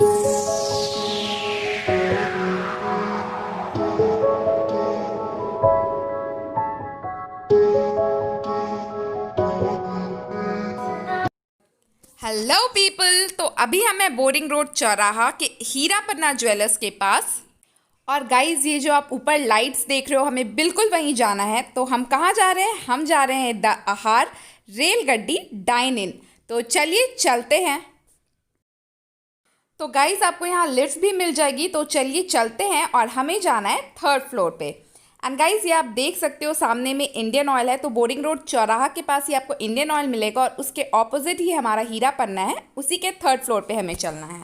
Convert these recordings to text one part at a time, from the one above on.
Hello people. तो अभी हम हैं बोरिंग रोड चौराहा के हीरा पन्ना ज्वेलर्स के पास। और गाइज ये जो आप ऊपर लाइट्स देख रहे हो, हमें बिल्कुल वहीं जाना है। तो हम कहाँ जा रहे हैं? हम जा रहे हैं द आहार रेलगड्डी डाइन इन। तो चलिए चलते हैं। तो गाइज आपको यहाँ लिफ्ट भी मिल जाएगी, तो चलिए चलते हैं। और हमें जाना है 3rd फ्लोर पे। एंड गाइज ये आप देख सकते हो सामने में इंडियन ऑयल है। तो बोरिंग रोड चौराहा के पास ही आपको इंडियन ऑयल मिलेगा और उसके ऑपोजिट ही हमारा हीरा पन्ना है। उसी के 3rd फ्लोर पे हमें चलना है।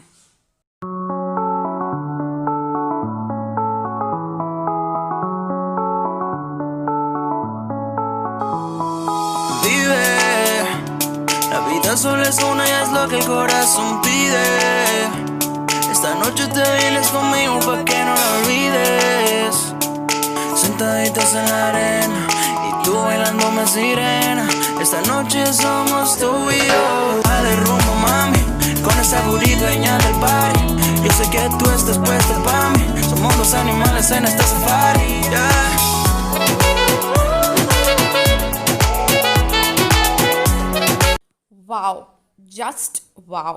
La vida solo es una y es lo que el corazón pide. Esta noche te vienes conmigo pa' que no la olvides. Sentaditas en la arena y tú bailándome sirena. Esta noche somos tú y yo. Dale rumbo, mami, con esa burrito dueña del party. Yo sé que tú estás puesta pa' mí. Somos dos animales en esta safari, yeah. Wow, just wow.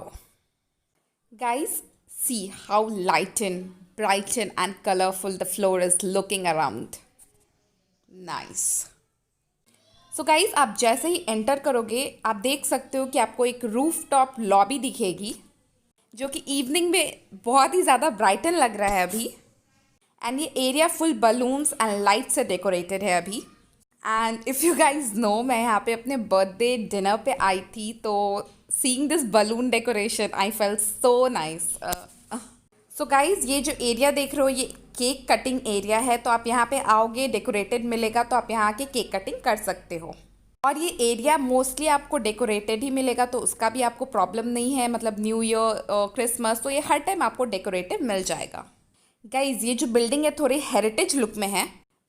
Guys, see how lightened, brightened and colorful the floor is looking around. Nice. So guys, आप जैसे ही enter करोगे आप देख सकते हो कि आपको एक रूफ टॉप लॉबी दिखेगी, जो कि इवनिंग में बहुत ही ज़्यादा ब्राइटन लग रहा है अभी। एंड ये area full balloons and light से डेकोरेटेड है अभी। And if you guys know, मैं यहाँ पे अपने बर्थडे डिनर पे आई थी, तो seeing this balloon decoration I felt so nice. So guys ये जो एरिया देख रहे हो ये केक कटिंग एरिया है। तो आप यहाँ पे आओगे, डेकोरेटेड मिलेगा, तो आप यहाँ आके केक कटिंग कर सकते हो। और ये एरिया मोस्टली आपको डेकोरेटेड ही मिलेगा, तो उसका भी आपको प्रॉब्लम नहीं है। मतलब न्यू ईयर, क्रिसमस, तो ये हर टाइम आपको डेकोरेटेड मिल जाएगा। गाइज ये जो बिल्डिंग है थोड़ी हेरिटेज लुक में है,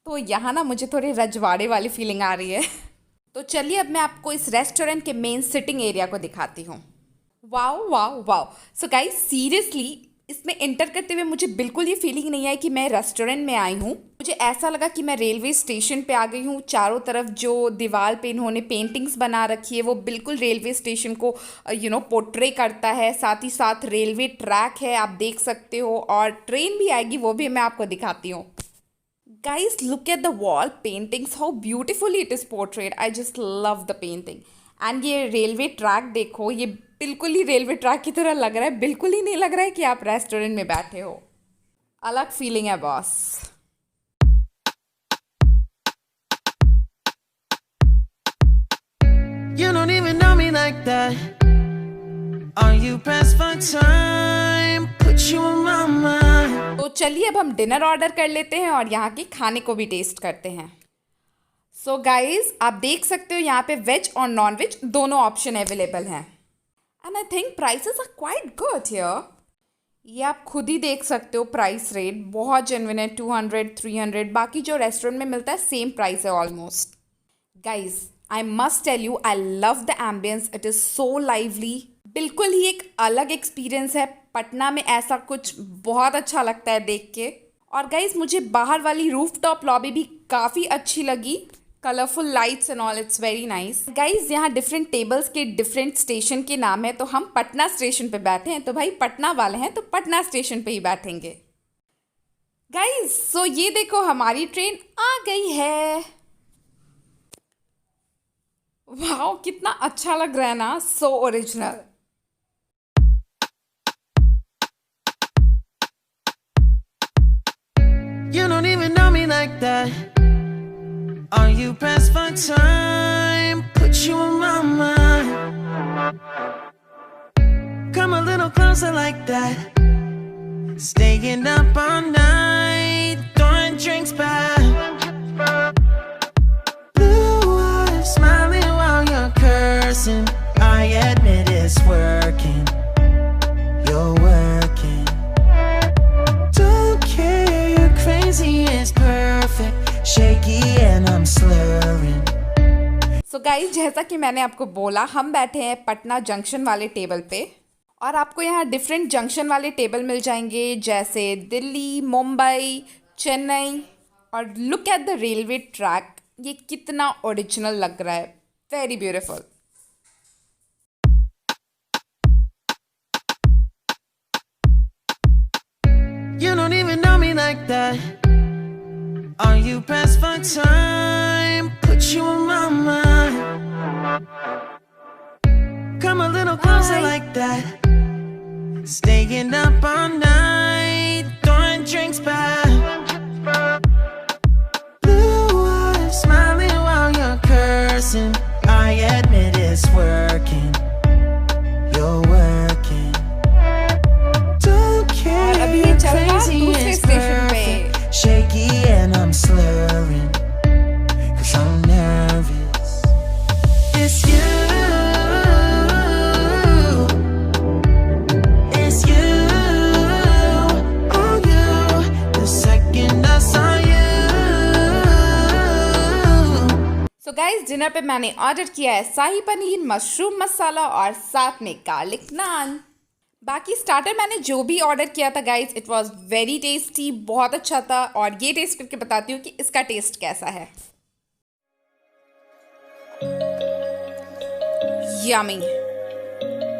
तो यहाँ ना मुझे थोड़ी रजवाड़े वाली फीलिंग आ रही है। तो चलिए अब मैं आपको इस रेस्टोरेंट के मेन सिटिंग एरिया को दिखाती हूँ। Wow wow wow. So guys seriously इसमें एंटर करते हुए मुझे बिल्कुल ये फीलिंग नहीं आई कि मैं रेस्टोरेंट में आई हूँ। मुझे ऐसा लगा कि मैं रेलवे स्टेशन पे आ गई हूँ। चारों तरफ जो दीवार पे इन्होंने पेंटिंग्स बना रखी है वो बिल्कुल रेलवे स्टेशन को पोर्ट्रे करता है। साथ ही साथ रेलवे ट्रैक है, आप देख सकते हो। और ट्रेन भी आएगी, वो भी मैं आपको दिखाती हूँ। Guys, look at the wall paintings, how beautifully it is portrayed. I just love the painting. And ये रेलवे ट्रैक देखो, ये बिल्कुल ही रेलवे ट्रैक की तरह लग रहा है। बिल्कुल ही नहीं लग रहा है कि आप रेस्टोरेंट में बैठे हो। अलग फीलिंग है boss. You don't even know me like that. Are you pressed for time? Put you on my mind. तो चलिए अब हम डिनर ऑर्डर कर लेते हैं और यहाँ के खाने को भी टेस्ट करते हैं। सो गाइज आप देख सकते हो यहाँ पे वेज और नॉन वेज दोनों ऑप्शन अवेलेबल हैं। And I think prices are quite good here. ये आप खुद ही देख सकते हो, प्राइस रेट बहुत जेन्युइन है। 200, 300, बाकी जो रेस्टोरेंट में मिलता है सेम प्राइस है almost. Guys I must tell you, I love the ambience, it is so lively. बिल्कुल ही एक अलग एक्सपीरियंस है। पटना में ऐसा कुछ बहुत अच्छा लगता है देख के। और गाइज मुझे बाहर वाली रूफ टॉप लॉबी भी काफ़ी अच्छी लगी। Colourful lights and all, it's very nice. Guys यहाँ डिफरेंट टेबल्स के डिफरेंट स्टेशन के नाम है। तो हम पटना स्टेशन पे बैठे हैं, तो भाई पटना वाले हैं तो पटना स्टेशन पे ही बैठेंगे। गाइज सो ये देखो हमारी ट्रेन आ गई है। वाह कितना अच्छा लग रहा है ना, so original. You don't even know me like that. Are you pressed for time? Put you on my mind. Come a little closer like that. Staying up all night, throwing drinks back. Blue eyes smiling while you're cursing. I admit it's working. You're working. Don't care, you're crazy, it's perfect. Shaky and I'm slurring. So guys जैसा कि मैंने आपको बोला, हम बैठे हैं Patna junction वाले table पे। और आपको यहाँ डिफरेंट जंक्शन वाले टेबल मिल जाएंगे, जैसे दिल्ली, मुंबई, चेन्नई। और look at the railway track, ये कितना ओरिजिनल लग रहा है, very beautiful. You don't even know me like that. Are you pressed for time? Put you on my mind. Come a little closer like that. Staying up all night, throwing drinks back. Blue eyes smiling while you're cursing. I admit it's working. You're working. Don't care. अभी ये चल रहा है Crazy दूसरे is station पे। perfect. Shaky and I'm slurring. 'Cause I'm nervous. It's you. It's you. Oh, you. The second I saw you. So guys, dinner पे मैंने order किया है शाही पनीर, मशरूम मसाला और साथ में गार्लिक नान। बाकी स्टार्टर मैंने जो भी ऑर्डर किया था guys, it was very tasty, बहुत अच्छा था। और ये टेस्ट करके बताती हूँ कि इसका टेस्ट कैसा है। Yummy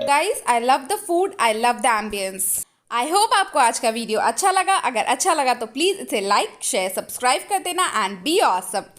guys, I love the food, I love the ambience. I hope आपको आज का वीडियो अच्छा लगा। अगर अच्छा लगा तो प्लीज़ इसे लाइक, शेयर, सब्सक्राइब कर देना एंड बी ऑसम।